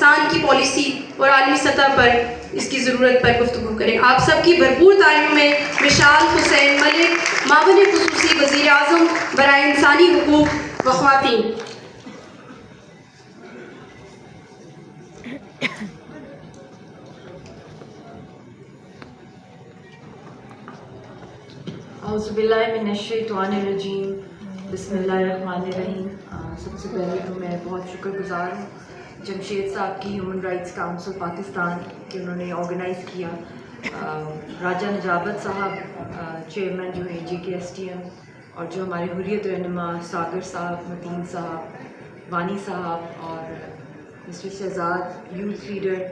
پاکستان کی پالیسی اور عالمی سطح پر اس کی ضرورت پر گفتگو کریں. آپ سب کی بھرپور تعلیم میں مشال حسین ملک، معاون خصوصی وزیر اعظم برائے انسانی حقوق و خواتین. اعوذ باللہ من الشیطان الرجیم، بسم اللہ الرحمن الرحیم. سب سے پہلے تو میں بہت شکر گزار ہوں جمشید صاحب کی، ہیومن رائٹس کاؤنسل پاکستان، کہ انہوں نے آرگنائز کیا. راجہ نجابت صاحب چیئرمین جو ہیں JKSTM، اور جو ہمارے حریت رہنما ساگر صاحب، متین صاحب، وانی صاحب، اور مسٹر شہزاد یوتھ لیڈر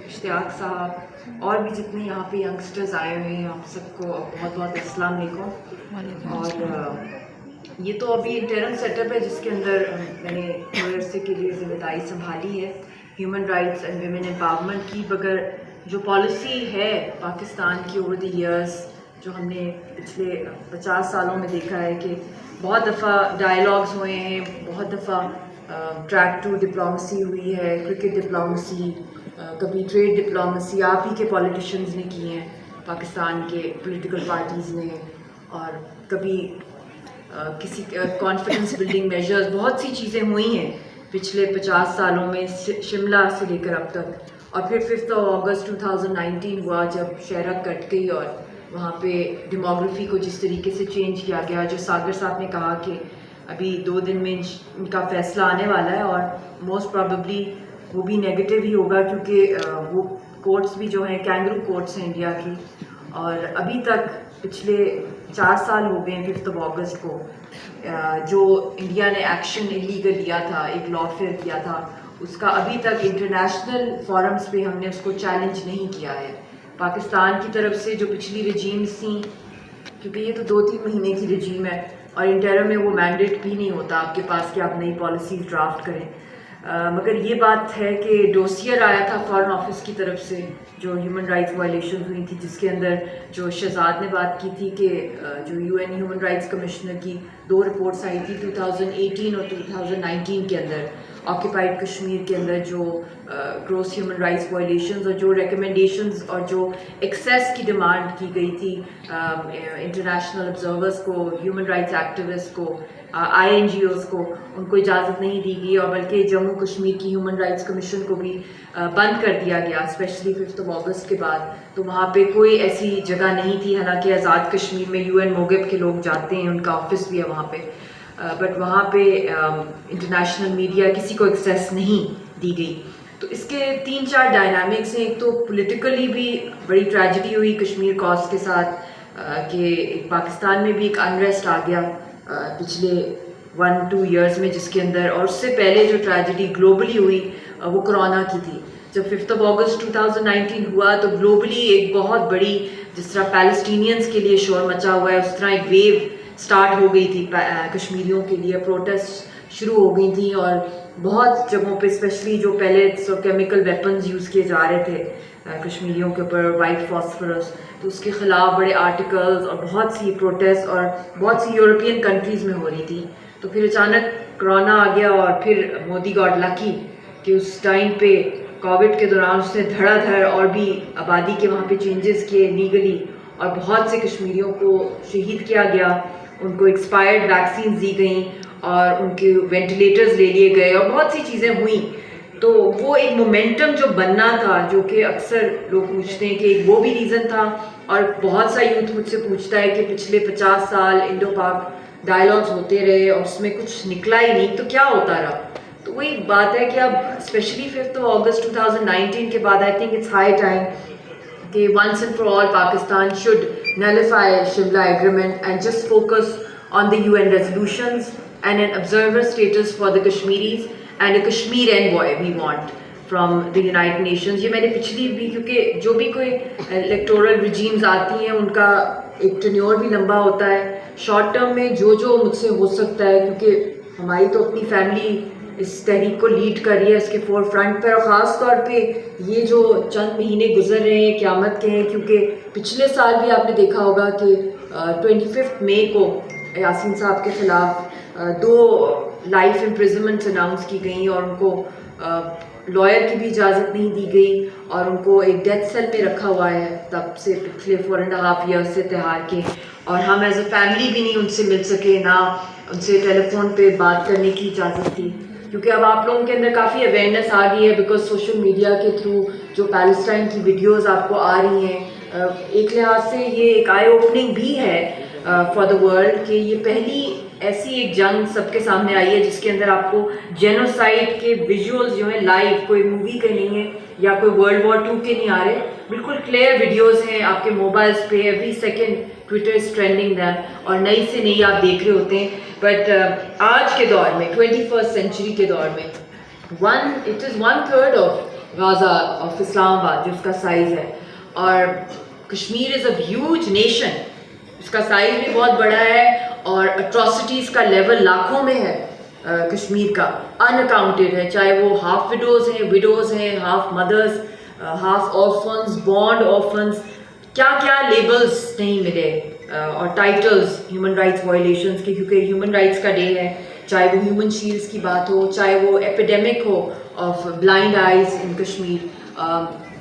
اشتیاق صاحب، اور بھی جتنے یہاں پہ ینگسٹرز آئے ہوئے ہیں، آپ سب کو بہت بہت السلام علیکم. اور یہ تو ابھی انٹرم سیٹ اپ ہے جس کے اندر میں نے تھوڑے عرصے کے لیے ذمہ داری سنبھالی ہے human rights and women empowerment کی. مگر جو پالیسی ہے پاکستان کی اوور دی ایئرس، جو ہم نے پچھلے 50 سالوں میں دیکھا ہے کہ بہت دفعہ ڈائلاگز ہوئے ہیں، بہت دفعہ ٹریک ٹو ڈپلومسی ہوئی ہے، کرکٹ ڈپلومسی، کبھی ٹریڈ ڈپلومسی آپ ہی کے پولیٹیشنز نے کی ہیں، پاکستان کے پولیٹیکل پارٹیز نے، اور کبھی کسی کانفیڈنس بلڈنگ میجرز، بہت سی چیزیں ہوئی ہیں پچھلے 50 سالوں میں شملہ سے لے کر اب تک. اور پھر 5 اگست 2019 ہوا جب شہرہ کٹ گئی، اور وہاں پہ ڈیموگرافی کو جس طریقے سے چینج کیا گیا. جو ساگر صاحب نے کہا کہ ابھی 2 دن میں ان کا فیصلہ آنے والا ہے، اور موسٹ پرابیبلی وہ بھی نیگیٹو ہی ہوگا، کیونکہ وہ کورٹس بھی جو ہیں کینگرو کورٹس ہیں انڈیا کی. اور ابھی تک پچھلے 4 سال ہو گئے ہیں 5 اگست کو جو انڈیا نے ایکشن انلیگل لیا تھا، ایک لافیئر کیا تھا، اس کا ابھی تک انٹرنیشنل فورمز پہ ہم نے اس کو چیلنج نہیں کیا ہے. پاکستان کی طرف سے جو پچھلی رجیمز تھیں، کیونکہ یہ تو 2-3 مہینے کی رجیم ہے، اور انٹرم میں وہ مینڈیٹ بھی نہیں ہوتا آپ کے پاس کہ آپ نئی پالیسیز ڈرافٹ کریں. مگر یہ بات ہے کہ ڈوسیئر آیا تھا فارن آفس کی طرف سے جو ہیومن رائٹس وائلیشن ہوئی تھی، جس کے اندر جو شہزاد نے بات کی تھی کہ جو UN ہیومن رائٹس کمشنر کی 2 رپورٹس آئی تھی 2018 اور 2019 کے اندر، آکیپائڈ کشمیر کے اندر جو گروس ہیومن رائٹس وائلیشنز اور جو ریکمنڈیشنز اور جو ایکسیس کی ڈیمانڈ کی گئی تھی انٹرنیشنل آبزرورز کو، ہیومن رائٹس ایکٹیوسٹ کو، INGOs کو، ان کو اجازت نہیں دی گئی، اور بلکہ جموں کشمیر کی ہیومن رائٹس کمیشن کو بھی بند کر دیا گیا اسپیشلی 5 اگست کے بعد. تو وہاں پہ کوئی ایسی جگہ نہیں تھی، حالانکہ آزاد کشمیر میں UN موغب کے لوگ جاتے ہیں، ان کا آفس بھی ہے وہاں پہ، بٹ وہاں پہ انٹرنیشنل میڈیا کسی کو ایکسیس نہیں دی گئی. تو اس کے 3-4 ڈائنامکس ہیں. ایک تو پولیٹیکلی بھی بڑی ٹریجڈی ہوئی کشمیر کاز کے ساتھ، کہ پاکستان میں بھی ایک انریسٹ آ گیا پچھلے 1-2 ایئرز میں، جس کے اندر، اور اس سے پہلے جو ٹریجڈی گلوبلی ہوئی وہ کرونا کی تھی. جب 5 اگست 2019 ہوا تو گلوبلی ایک بہت بڑی، جس طرح پیلسٹینینز کے لیے شور مچا ہوا ہے، اس طرح ایک ویو سٹارٹ ہو گئی تھی کشمیریوں کے لیے. پروٹیسٹ شروع ہو گئی تھیں، اور بہت جگہوں پہ اسپیشلی جو پہلے کیمیکل ویپنز یوز کیے جا رہے تھے کشمیریوں کے اوپر، وائٹ فاسفورس، تو اس کے خلاف بڑے آرٹیکلز اور بہت سی پروٹیسٹ اور بہت سی یورپین کنٹریز میں ہو رہی تھی. تو پھر اچانک کرونا آ گیا، اور پھر مودی گاڈ لکی کہ اس ٹائم پہ کووڈ کے دوران اس نے دھڑا دھڑ اور بھی آبادی کے وہاں پہ چینجز کیے لیگلی، اور بہت سے کشمیریوں کو شہید کیا گیا، ان کو ایکسپائرڈ ویکسینز دی گئیں، اور ان کے وینٹیلیٹرز لے لیے گئے، اور بہت سی چیزیں ہوئیں. تو وہ ایک مومنٹم جو بننا تھا، جو کہ اکثر لوگ پوچھتے ہیں کہ وہ بھی ریزن تھا. اور بہت سا یوتھ مجھ سے پوچھتا ہے کہ پچھلے 50 سال انڈو پاک ڈائلاگز ہوتے رہے اور اس میں کچھ نکلا ہی نہیں، تو کیا ہوتا رہا؟ تو وہی بات ہے کہ اب اسپیشلی 5 اگست 2019 کے بعد I think it's high time کہ once and for all Pakistan should nullify Shimla agreement and just focus on the UN resolutions and an observer status for the Kashmiris and a Kashmir envoy we want from the United Nations. یہ میں نے پچھلی بھی، کیونکہ جو بھی کوئی electoral regimes آتی ہیں ان کا ایک ٹینیور بھی لمبا ہوتا ہے. شارٹ ٹرم میں جو مجھ سے ہو سکتا ہے، کیونکہ ہماری تو اپنی فیملی اس تحریک کو لیڈ کر رہی ہے اس کے فور فرنٹ پر، اور خاص طور پہ یہ جو چند مہینے گزر رہے ہیں قیامت کے ہیں، کیونکہ پچھلے سال بھی آپ نے دیکھا ہوگا کہ 25 مئی کو یاسین صاحب کے خلاف 2 لائف امپریزنمنٹس اناؤنس کی گئیں، اور ان کو لائر کی بھی اجازت نہیں دی گئی اور ان کو ایک ڈیتھ سیل میں رکھا ہوا ہے تب سے پچھلے 4.5 ایئرس سے تہار کے. اور ہم ایز اے فیملی بھی نہیں ان سے مل سکے, نہ ان سے ٹیلی فون پہ بات کرنے کی اجازت تھی, کیونکہ اب آپ لوگوں کے اندر کافی اویئرنیس آ گئی ہے بیکاز سوشل میڈیا کے تھرو جو پیلسٹائن کی ویڈیوز آپ کو آ رہی ہیں, ایک لحاظ سے یہ ایک آئی اوپننگ بھی ہے فار دا ورلڈ کہ یہ پہلی ایسی ایک جنگ سب کے سامنے آئی ہے جس کے اندر آپ کو جینوسائڈ کے ویژولز جو ہیں لائیو, کوئی مووی کے نہیں ہے یا کوئی World War II کے نہیں آ رہے, بالکل کلیئر ویڈیوز ہیں آپ کے موبائلس پہ, every second Twitter is trending them اور نئی سے نئی آپ دیکھ رہے ہوتے ہیں. بٹ آج کے دور میں 21st سینچری کے دور میں it is 1/3 of Gaza of Islamabad جو اس کا سائز ہے, اور Kashmir is a huge nation, اس کا سائز بھی بہت بڑا ہے اور اٹراسٹیز کا لیول لاکھوں میں ہے کشمیر کا, ان اکاؤنٹیڈ ہے, چاہے وہ ہاف وڈوز ہیں, half mothers, half orphans, bond orphans, کیا کیا لیبلز نہیں ملے اور ٹائٹلز ہیومن رائٹس وائلیشنز کے, کیونکہ ہیومن رائٹس کا ڈے ہے, چاہے وہ ہیومن شیلڈس کی بات ہو, چاہے وہ ایپیڈیمک ہو of blind eyes in Kashmir.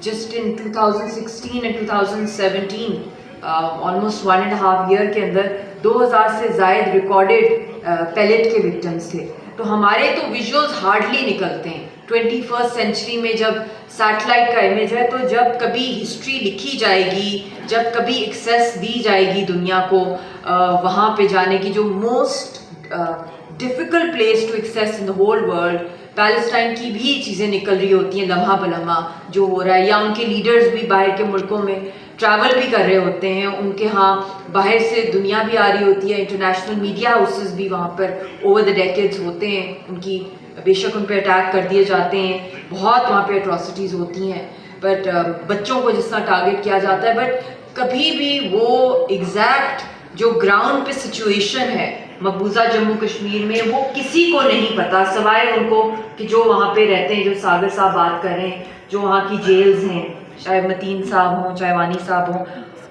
Just in 2016 and 2017 almost 1.5 year کے اندر 2000 سے زائد ریکارڈڈ پیلٹ کے وکٹمس تھے. تو ہمارے تو ویژولز ہارڈلی نکلتے ہیں 21st سینچری میں, جب سیٹلائٹ کا امیج ہے, تو جب کبھی ہسٹری لکھی جائے گی, جب کبھی ایکسیس دی جائے گی دنیا کو وہاں پہ جانے کی, جو most difficult place to access in the whole world, Palestine کی بھی چیزیں نکل رہی ہوتی ہیں لمحہ بلمحہ جو ہو رہا ہے, یا ان کے لیڈرز بھی باہر کے ملکوں میں ٹریول بھی کر رہے ہوتے ہیں, ان کے ہاں باہر سے دنیا بھی آ رہی ہوتی ہے, انٹرنیشنل میڈیا ہاؤسز بھی وہاں پر اوور دا ڈیکیڈز ہوتے ہیں, ان کی بے شک ان پہ اٹیک کر دیے جاتے ہیں, بہت وہاں پہ اٹراسٹیز ہوتی ہیں, بٹ بچوں کو جس طرح ٹارگیٹ کیا جاتا ہے, بٹ کبھی بھی وہ ایگزیکٹ جو گراؤنڈ پہ سچویشن ہے مقبوضہ جموں کشمیر میں وہ کسی کو نہیں پتا سوائے ان کو کہ جو وہاں پہ رہتے ہیں, جو ساگر صاحب بات کر رہے ہیں, جو وہاں کی جیلز ہیں, چاہے متین صاحب ہوں, چاہے وانی صاحب ہوں.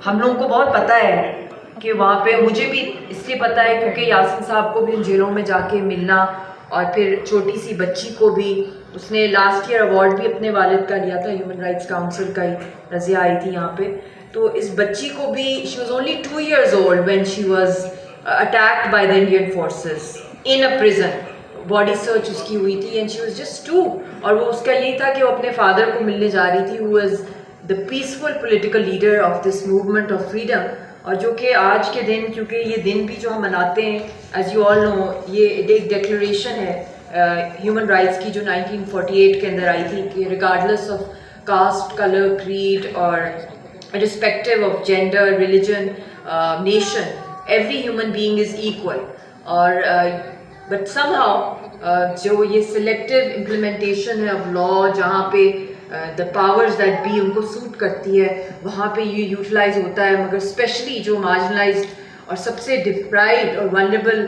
ہم لوگوں کو بہت پتہ ہے کہ وہاں پہ, مجھے بھی اس لیے پتہ ہے کیونکہ یاسین صاحب کو بھی ان جیلوں میں جا کے ملنا, اور پھر چھوٹی سی بچی کو بھی, اس نے لاسٹ ایئر ایوارڈ بھی اپنے والد کا لیا تھا, ہیومن رائٹس کاؤنسل کا ہی, رضیہ آئی تھی یہاں پہ, تو اس بچی کو بھی, she was only 2 years old when she was attacked by the Indian forces in a prison. Body search اس کی ہوئی تھی اینڈ شی واز جسٹ 2, اور وہ اس کا یہی تھا کہ وہ اپنے فادر کو ملنے جا رہی تھی, who was the peaceful political leader of this movement of freedom. اور جو کہ آج کے دن, کیونکہ یہ دن بھی جو ہم مناتے ہیں ایز یو آل نو, یہ ایک ڈیکلریشن ہے ہیومن رائٹس کی جو 1948 کے اندر آئی تھی کہ regardless of caste, colour, creed اور irrespective of gender, religion, nation, every human being is equal. اور but somehow جو یہ selective implementation ہے of law, جہاں پہ the powers that be ان کو سوٹ کرتی ہے, وہاں پہ یہ یوٹیلائز ہوتا ہے, مگر اسپیشلی جو مارجنلائزڈ اور سب سے ڈپرائوڈ اور ونریبل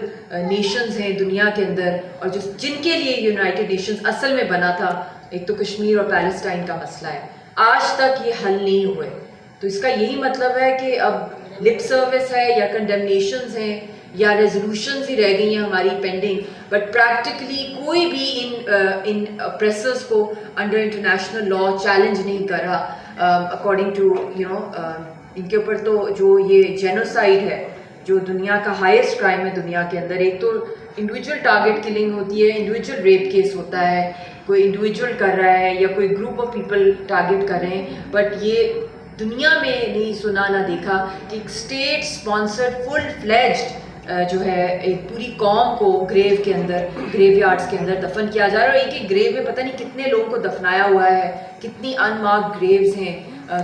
نیشنز ہیں دنیا کے اندر, اور جن کے لیے یونائٹیڈ نیشنز اصل میں بنا تھا, ایک تو کشمیر اور پیلسٹائن کا مسئلہ ہے, آج تک یہ حل نہیں ہوئے. تو اس کا یہی مطلب ہے کہ اب لپ سروس ہے یا کنڈمنیشنز ہیں یا ریزولوشنز ہی رہ گئی ہیں ہماری پینڈنگ, بٹ پریکٹیکلی کوئی بھی ان اپریسرز کو انڈر انٹرنیشنل لا چیلنج نہیں کر رہا اکارڈنگ ٹو ان کے اوپر. تو جو یہ جینوسائڈ ہے جو دنیا کا ہائیسٹ کرائم ہے دنیا کے اندر, ایک تو انڈیویجول ٹارگیٹ کلنگ ہوتی ہے, انڈیویجول ریپ کیس ہوتا ہے, کوئی انڈیویجول کر رہا ہے یا کوئی گروپ آف پیپل ٹارگیٹ کر رہے ہیں, بٹ یہ دنیا میں نہیں سنا نہ دیکھا کہ ایک اسٹیٹ اسپانسرڈ فل فلیجڈ جو ہے ایک پوری قوم کو گریو کے اندر, گریو یارڈس کے اندر دفن کیا جا رہا ہے. اور ایک ایک گریو میں پتہ نہیں کتنے لوگوں کو دفنایا ہوا ہے, کتنی ان مارکڈ گریوز ہیں,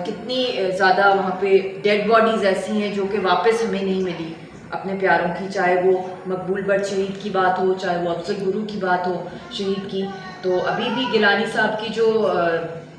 کتنی زیادہ وہاں پہ ڈیڈ باڈیز ایسی ہیں جو کہ واپس ہمیں نہیں ملی اپنے پیاروں کی, چاہے وہ مقبول بٹ شہید کی بات ہو, چاہے وہ افضل گرو کی بات ہو شہید کی. تو ابھی بھی گیلانی صاحب کی جو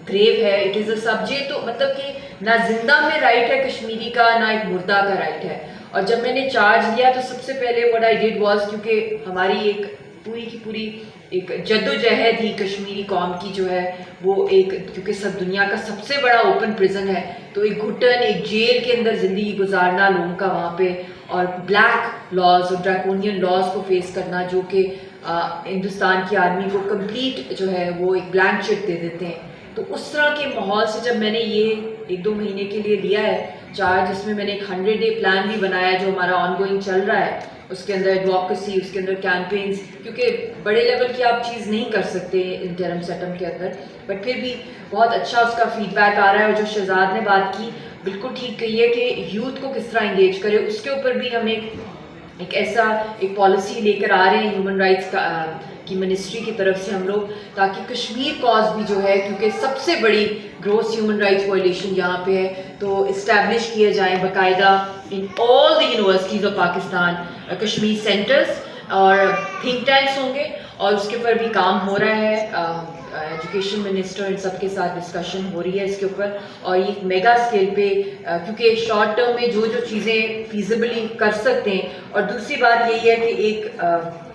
گریو ہے, اٹ از اے سبجیکٹ, تو مطلب کہ نہ زندہ میں رائٹ ہے کشمیری کا, نہ ایک مردہ کا رائٹ ہے. اور جب میں نے چارج لیا تو سب سے پہلے what I did was, کیونکہ ہماری ایک پوری کی پوری ایک جد و جہد ہی کشمیری قوم کی جو ہے وہ ایک, کیونکہ سب دنیا کا سب سے بڑا اوپن پرزن ہے, تو ایک گھٹن, ایک جیل کے اندر زندگی گزارنا لوگوں کا وہاں پہ, اور بلیک لاز اور ڈریکونین لاز کو فیس کرنا جو کہ ہندوستان کی آرمی کو کمپلیٹ جو ہے وہ ایک بلینک چیک دے دیتے ہیں. تو اس طرح کے ماحول سے جب میں نے یہ 1-2 مہینے کے لیے لیا ہے چارج، جس میں میں نے ایک 100 ڈے پلان بھی بنایا جو ہمارا آن گوئنگ چل رہا ہے، اس کے اندر ایڈوکیسی، اس کے اندر کیمپینز، کیونکہ بڑے لیول کی آپ چیز نہیں کر سکتے انٹرم سیٹم کے اندر، بٹ پھر بھی بہت اچھا اس کا فیڈ بیک آ رہا ہے. اور جو شہزاد نے بات کی بالکل ٹھیک کہی ہے کہ یوتھ کو کس طرح انگیج کرے، اس کے اوپر بھی ہم ایک ایسا ایک پالیسی لے کر آ رہے ہیں ہیومن رائٹس کی منسٹری کی طرف سے ہم لوگ، تاکہ کشمیر کاز بھی جو ہے، کیونکہ سب سے بڑی گروس ہیومن رائٹس وائلیشن یہاں پہ ہے، تو اسٹیبلش کیے جائیں باقاعدہ in all the universities of Pakistan Kashmir centres, اور تھنک ٹینکس ہوں گے، اور اس کے اوپر بھی کام ہو رہا ہے. ایجوکیشن منسٹر ان سب کے ساتھ ڈسکشن ہو رہی ہے اس کے اوپر، اور یہ میگا اسکیل پہ، کیونکہ شارٹ ٹرم میں جو چیزیں فیزیبلی کر سکتے ہیں. اور دوسری بات یہی ہے کہ ایک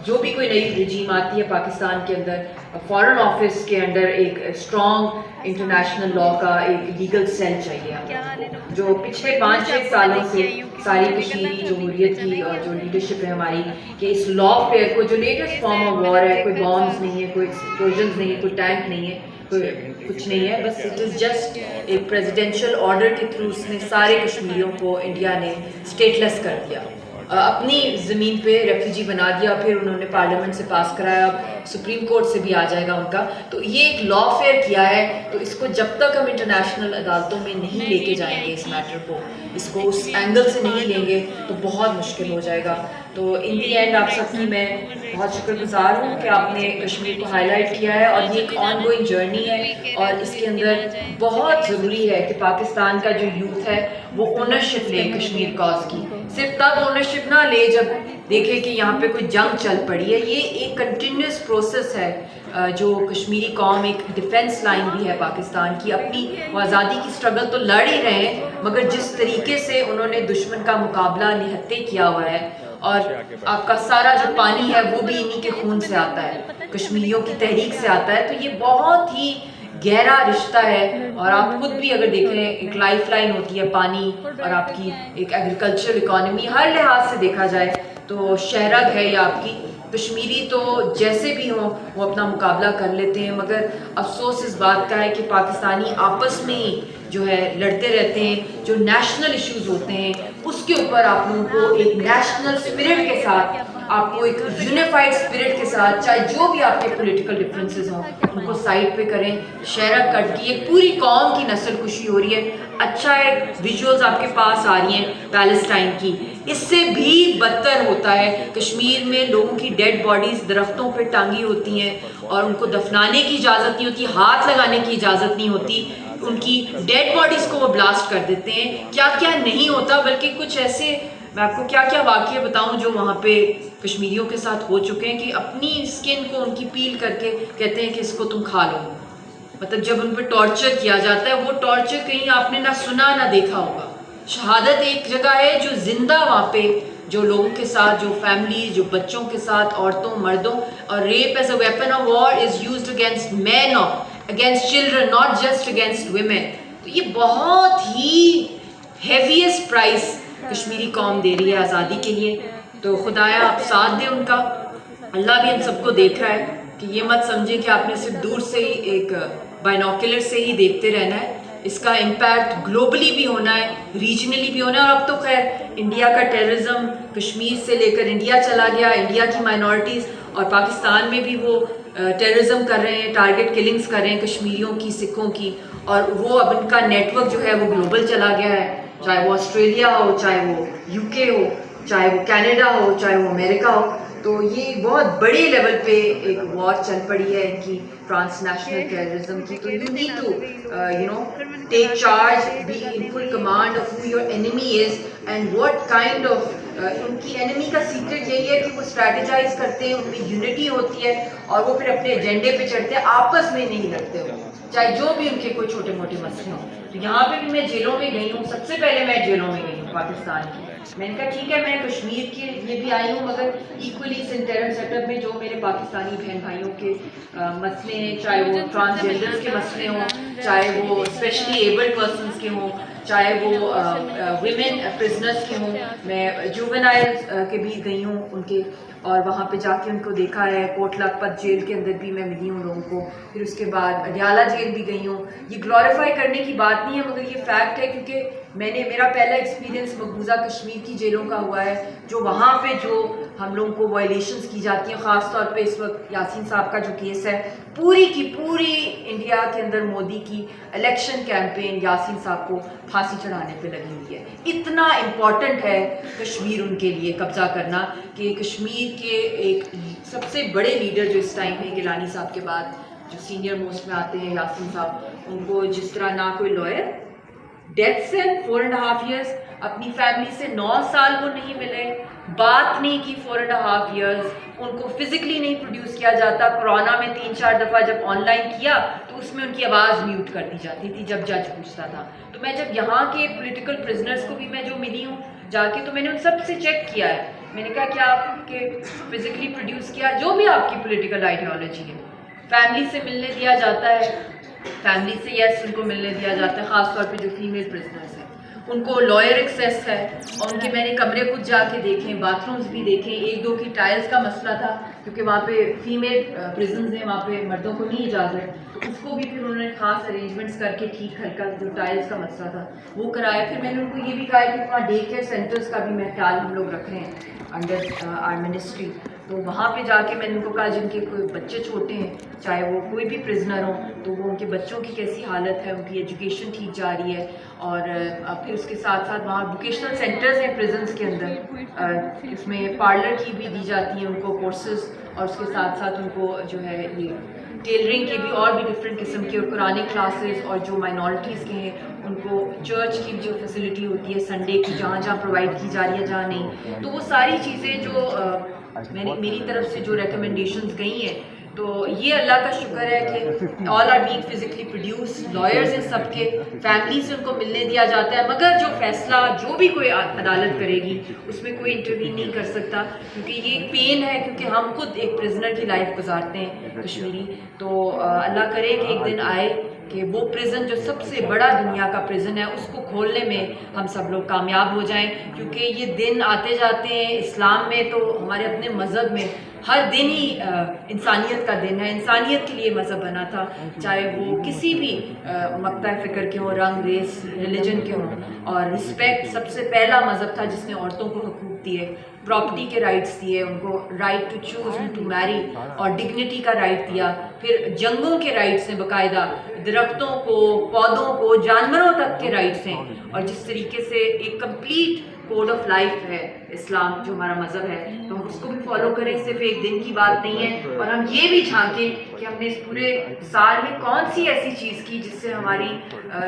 جو بھی کوئی نئی رجیم آتی ہے پاکستان کے اندر، فارن آفس کے انڈر ایک اسٹرانگ انٹرنیشنل لا کا ایک لیگل سیل چاہیے، جو پچھلے 5-6 سالوں سے ساری کشمیری جمہوریت کی اور جو لیڈرشپ ہے ہماری، کہ اس لا فیئر کو جو لیٹسٹ فارم آف وار ہے، کوئی بامز نہیں ہے، کوئی ایکسپلوژنز نہیں ہے، کوئی ٹینک نہیں ہے، کوئی کچھ نہیں ہے، بس اٹ از جسٹ ایک پریزیڈینشیل آرڈر کے تھرو اس نے سارے کشمیریوں کو انڈیا نے اسٹیٹلیس کر دیا، اپنی زمین پہ ریفیوجی بنا دیا، پھر انہوں نے پارلیمنٹ سے پاس کرایا، اب سپریم کورٹ سے بھی آ جائے گا ان کا. تو یہ ایک لا فیئر کیا ہے، تو اس کو جب تک ہم انٹرنیشنل عدالتوں میں نہیں لے کے جائیں گے، اس میٹر کو، اس کو اس اینگل سے نہیں لیں گے تو بہت مشکل ہو جائے گا. تو ان دی اینڈ آپ سب کی میں بہت شکر گزار ہوں کہ آپ نے کشمیر کو ہائی لائٹ کیا ہے، اور یہ ایک آن گوئنگ جرنی ہے، اور اس کے اندر بہت ضروری ہے کہ پاکستان کا جو یوتھ ہے وہ اونرشپ لے کشمیر کاز کی. صرف تب اونرشپ نہ لے جب دیکھے کہ یہاں پہ کوئی جنگ چل پڑی ہے. یہ ایک کنٹینیوس پروسیس ہے، جو کشمیری قوم ایک ڈیفینس لائن بھی ہے پاکستان کی، اپنی آزادی کی سٹرگل تو لڑ ہی رہے ہیں، مگر جس طریقے سے انہوں نے دشمن کا مقابلہ نہتے کیا ہوا ہے، اور آپ کا سارا جو پانی ہے وہ بھی انہی کے خون سے آتا ہے، کشمیریوں کی تحریک سے آتا ہے. تو یہ بہت ہی گہرا رشتہ ہے، اور آپ خود بھی اگر دیکھیں ایک لائف لائن ہوتی ہے پانی، اور آپ کی ایک ایگریکلچرل اکانومی، ہر لحاظ سے دیکھا جائے تو شہرگ ہے یہ آپ کی. کشمیری تو جیسے بھی ہوں وہ اپنا مقابلہ کر لیتے ہیں، مگر افسوس اس بات کا ہے کہ پاکستانی آپس میں ہی جو ہے لڑتے رہتے ہیں. جو نیشنل ایشوز ہوتے ہیں اس کے اوپر آپ لوگوں کو ایک نیشنل اسپرٹ کے ساتھ، آپ کو ایک یونیفائڈ اسپرٹ کے ساتھ، چاہے جو بھی آپ کے پولیٹیکل ڈفرینسز ہوں ان کو سائڈ پہ کریں. شہرک کٹ کی ایک پوری قوم کی نسل کشی ہو رہی ہے. اچھا ہے ویژولز آپ کے پاس آ رہی ہیں پیلسٹائن کی، اس سے بھی بدتر ہوتا ہے کشمیر میں لوگوں کی ڈیڈ باڈیز درختوں پہ ٹانگی ہوتی ہیں، اور ان کو دفنانے کی اجازت نہیں ہوتی، ہاتھ لگانے کی اجازت نہیں ہوتی، ان کی ڈیڈ باڈیز کو وہ بلاسٹ کر دیتے ہیں. کیا کیا نہیں ہوتا، بلکہ کچھ ایسے میں آپ کو کیا کیا واقعے بتاؤں جو وہاں پہ کشمیریوں کے ساتھ ہو چکے ہیں، کہ اپنی اسکن کو ان کی پیل کر کے کہتے ہیں کہ اس کو تم کھا لو. مطلب جب ان پہ ٹارچر کیا جاتا ہے، وہ ٹارچر کہیں آپ نے نہ سنا نہ دیکھا ہوگا. شہادت ایک جگہ ہے جو زندہ وہاں پہ جو لوگوں کے ساتھ، جو فیملیز، جو بچوں کے ساتھ، عورتوں مردوں، اور rape as a weapon of war is used against men, against children, not just against women. تو یہ بہت ہی ہیویسٹ پرائز کشمیری قوم دے رہی ہے آزادی کے لیے. تو خدایا آپ ساتھ دیں ان کا. اللہ بھی ہم سب کو دیکھ رہا ہے، کہ یہ مت سمجھیں کہ آپ نے صرف دور سے ہی ایک بائنوکولر سے ہی دیکھتے رہنا ہے. اس کا امپیکٹ گلوبلی بھی ہونا ہے، ریجنلی بھی ہونا ہے. اور اب تو خیر انڈیا کا ٹیررزم کشمیر سے لے کر انڈیا چلا گیا، انڈیا کی مائنورٹیز، اور پاکستان میں بھی وہ ٹیررزم کر رہے ہیں، ٹارگٹ کلنگز کر رہے ہیں کشمیریوں کی، سکھوں کی، اور وہ اب ان کا نیٹ ورک جو ہے وہ گلوبل چلا گیا ہے. چاہے وہ آسٹریلیا ہو، چاہے وہ UK ہو، چاہے وہ کینیڈا ہو، چاہے وہ امریکہ ہو. تو یہ بہت بڑے لیول پہ ایک وار چل پڑی ہے ان کی ٹرانس نیشنل ٹیررزم کی. تو you need to take charge, be in full command of who your enemy is and what kind of. ان کی انیمی کا سیکرٹ یہی ہے کہ وہ اسٹریٹجائز کرتے ہیں، ان میں یونٹی ہوتی ہے، اور وہ پھر اپنے ایجنڈے پہ چڑھتے ہیں، آپس میں نہیں لڑتے ہو، چاہے جو بھی ان کے کوئی چھوٹے موٹے مسئلے ہوں. تو یہاں پہ بھی میں جیلوں میں گئی ہوں، سب سے پہلے میں جیلوں میں گئی ہوں پاکستان کی. میں نے کہا ٹھیک ہے میں کشمیر کے لیے بھی آئی ہوں، مگر ایکولی اس انٹرم سیٹ اپ میں جو میرے پاکستانی بہن بھائیوں کے مسئلے ہیں، چاہے وہ ٹرانسجینڈرز کے مسئلے ہوں، چاہے وہ اسپیشلی ایبلڈ پرسنس کے ہوں، چاہے وہ ویمن پرزنرس کے ہوں. میں جوونائلز کے بھی گئی ہوں ان کے, اور وہاں پہ جا کے ان کو دیکھا ہے. کوٹ لکھپت جیل کے اندر بھی میں ملی ہوں لوگوں کو. پھر اس کے بعد اڈیالہ جیل بھی گئی ہوں. یہ گلوریفائی کرنے کی بات نہیں ہے مگر یہ فیکٹ ہے, کیونکہ میرا پہلا ایکسپیرینس مقبوضہ کشمیر کی جیلوں کا ہوا ہے, جو وہاں پہ جو ہم لوگوں کو وائلیشنز کی جاتی ہیں. خاص طور پہ اس وقت یاسین صاحب کا جو کیس ہے, پوری کی پوری انڈیا کے اندر مودی کی الیکشن کیمپین یاسین صاحب کو پھانسی چڑھانے پہ لگی ہوئی ہے. اتنا امپورٹنٹ ہے کشمیر ان کے لیے قبضہ کرنا, کہ کشمیر کے ایک سب سے بڑے لیڈر جو اس ٹائم ہے گیلانی صاحب کے بعد جو سینئر موسٹ میں آتے ہیں یاسین صاحب, ان کو جس طرح نہ کوئی لائر, ڈیتھ سے 4.5 ایئرس, اپنی فیملی سے 9 سال وہ نہیں ملے, بات نہیں کی 4.5 ایئرس, ان کو فزیکلی نہیں پروڈیوس کیا جاتا. کورونا میں 3-4 دفعہ جب آن لائن کیا تو اس میں ان کی آواز میوٹ کر دی جاتی تھی جب جج پوچھتا تھا. تو میں جب یہاں کے پولیٹیکل پرزنرس کو بھی میں جو ملی ہوں جا کے, تو میں نے ان سب سے چیک کیا ہے. میں نے کہا کہ آپ کے فزیکلی پروڈیوس کیا, جو بھی آپ کی پولیٹیکل آئیڈیالوجی ہے, فیملی سے ملنے دیا جاتا ہے, فیملی سے یس ان کو ملنے دیا جاتا ہے. خاص طور پہ جو فیمیل پرزنرس ہیں ان کو لائر ایکسیس ہے, اور ان کے میں نے کمرے خود جا کے دیکھیں, باتھ رومز بھی دیکھیں. 1-2 کی ٹائلز کا مسئلہ تھا کیونکہ وہاں پہ فیمیل پرزنز ہیں, وہاں پہ مردوں کو نہیں اجازت, تو اس کو بھی پھر انہوں نے خاص ارینجمنٹس کر کے ٹھیک ہلکا جو ٹائلز کا مسئلہ تھا وہ کرایا. پھر میں نے ان کو یہ بھی کہا کہ وہاں ڈے کیئر سینٹرز کا بھی میں خیال ہم لوگ رکھ رہے ہیں انڈر آر منسٹری. تو وہاں پہ جا کے میں نے ان کو کہا جن کے کوئی بچے چھوٹے ہیں, چاہے وہ کوئی بھی پرزنر ہوں, تو وہ ان کے بچوں کی کیسی حالت ہے, ان کی ایجوکیشن ٹھیک جا رہی ہے. اور پھر اس کے ساتھ ساتھ وہاں ووکیشنل سینٹرز ہیں پرزنس کے اندر, اس میں پارلر کی بھی دی جاتی ہیں ان کو کورسز, اور اس کے ساتھ ساتھ ان کو جو ہے یہ ٹیلرنگ کے بھی اور بھی ڈفرینٹ قسم کے, اور قرآن کلاسز, اور جو مائنورٹیز کے ہیں ان کو چرچ کی جو فیسلٹی ہوتی ہے سنڈے کی جہاں جہاں پرووائڈ کی جا رہی ہے جہاں نہیں. تو وہ ساری چیزیں جو میری طرف سے جو ریکمنڈیشنز گئی ہیں, تو یہ اللہ کا شکر ہے کہ all are being physically produce, lawyers ہیں سب کے, فیملی سے ان کو ملنے دیا جاتا ہے. مگر جو فیصلہ جو بھی کوئی عدالت کرے گی اس میں کوئی انٹروین نہیں کر سکتا, کیونکہ یہ ایک پین ہے, کیونکہ ہم خود ایک پرزنر کی لائف گزارتے ہیں کشمیری. تو اللہ کرے کہ ایک دن آئے کہ وہ پرزن جو سب سے بڑا دنیا کا پرزن ہے اس کو کھولنے میں ہم سب لوگ کامیاب ہو جائیں. کیونکہ یہ دن آتے جاتے ہیں. اسلام میں تو ہمارے اپنے مذہب میں ہر دن ہی انسانیت کا دن ہے. انسانیت کے لیے مذہب بنا تھا, چاہے وہ کسی بھی مقطع فکر کے ہوں, رنگ, ریس, ریلیجن کے ہوں. اور رسپیکٹ سب سے پہلا مذہب تھا جس نے عورتوں کو حقوق دیے, پراپرٹی کے رائٹس دیے ان کو, right to choose to marry, اور ڈگنیٹی کا رائٹ دیا. پھر جنگوں کے رائٹس ہیں باقاعدہ, درختوں کو, پودوں کو, جانوروں تک کے رائٹس ہیں. اور جس طریقے سے ایک کمپلیٹ کوڈ آف لائف ہے اسلام جو ہمارا مذہب ہے, تو ہم اس کو بھی فالو کریں. صرف ایک دن کی بات نہیں ہے. اور ہم یہ بھی جھانکیں کہ ہم نے اس پورے سال میں کون سی ایسی چیز کی جس سے ہماری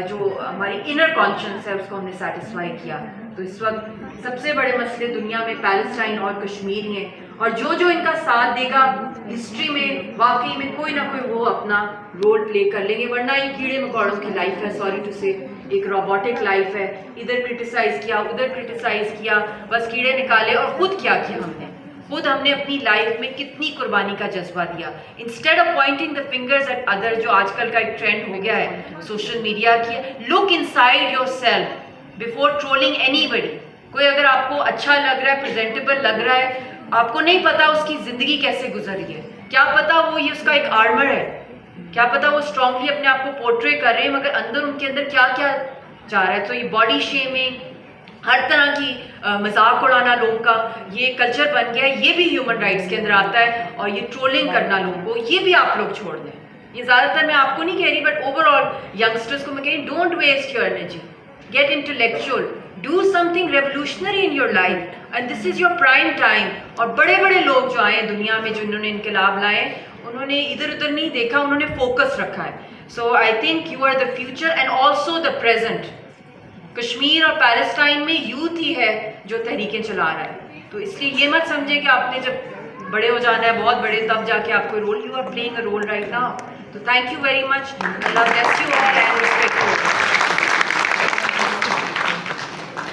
جو ہماری انر کانشنس ہے اس کو ہم نے سیٹسفائی کیا. تو اس وقت سب سے بڑے مسئلے دنیا میں پیلسٹائن اور کشمیر ہیں, اور جو ان کا ساتھ دے گا ہسٹری میں واقعی میں کوئی نہ کوئی وہ اپنا رول پلے کر لیں گے. ورنہ یہ کیڑے مکوڑوں کی لائف ہے, سوری ٹو سے, ایک روبوٹک لائف ہے. ادھر کرٹیسائز کیا, ادھر کرٹیسائز کیا, بس کیڑے نکالے. اور خود کیا ہم نے اپنی لائف میں کتنی قربانی کا جذبہ دیا. Instead of pointing the fingers at other, جو آج کل کا ایک ٹرینڈ ہو گیا ہے سوشل میڈیا کی, look inside yourself before trolling anybody. کوئی اگر آپ کو اچھا لگ رہا ہے, پریزنٹیبل لگ رہا ہے, آپ کو نہیں پتا اس کی زندگی کیسے گزر رہی ہے, کیا پتا وہ یہ اس کا ایک آرمر ہے, کیا پتا وہ اسٹرانگلی اپنے آپ کو پورٹری کر رہے ہیں, مگر اندر ان کے اندر کیا کیا جا رہا ہے. تو یہ باڈی شیمنگ, ہر طرح کی مذاق اڑانا لوگوں کا, یہ کلچر بن گیا ہے. یہ بھی ہیومن رائٹس کے اندر آتا ہے. اور یہ ٹرولنگ کرنا لوگوں کو, یہ بھی آپ لوگ چھوڑ دیں. یہ زیادہ تر میں آپ کو نہیں کہہ رہی, بٹ اوور آل ینگسٹرس کو میں کہہ رہی, don't waste your energy, get intellectual, do something revolutionary in your life, and this is your prime time. اور بڑے بڑے لوگ جو آئے ہیں دنیا میں, جو انہوں نے انقلاب لائے, انہوں نے ادھر ادھر نہیں دیکھا, انہوں نے فوکس رکھا ہے. So I think you are the future and also the present. Kashmir اور پیلسٹائن میں یوتھ ہی ہے جو تحریکیں چلا رہا ہے. تو اس لیے یہ مت سمجھے کہ آپ نے جب بڑے ہو جانا ہے, بہت بڑے, تب جا کے آپ کو role, you are playing a role right now. تو تھینک یو ویری مچ. اللہ bless you all and respect.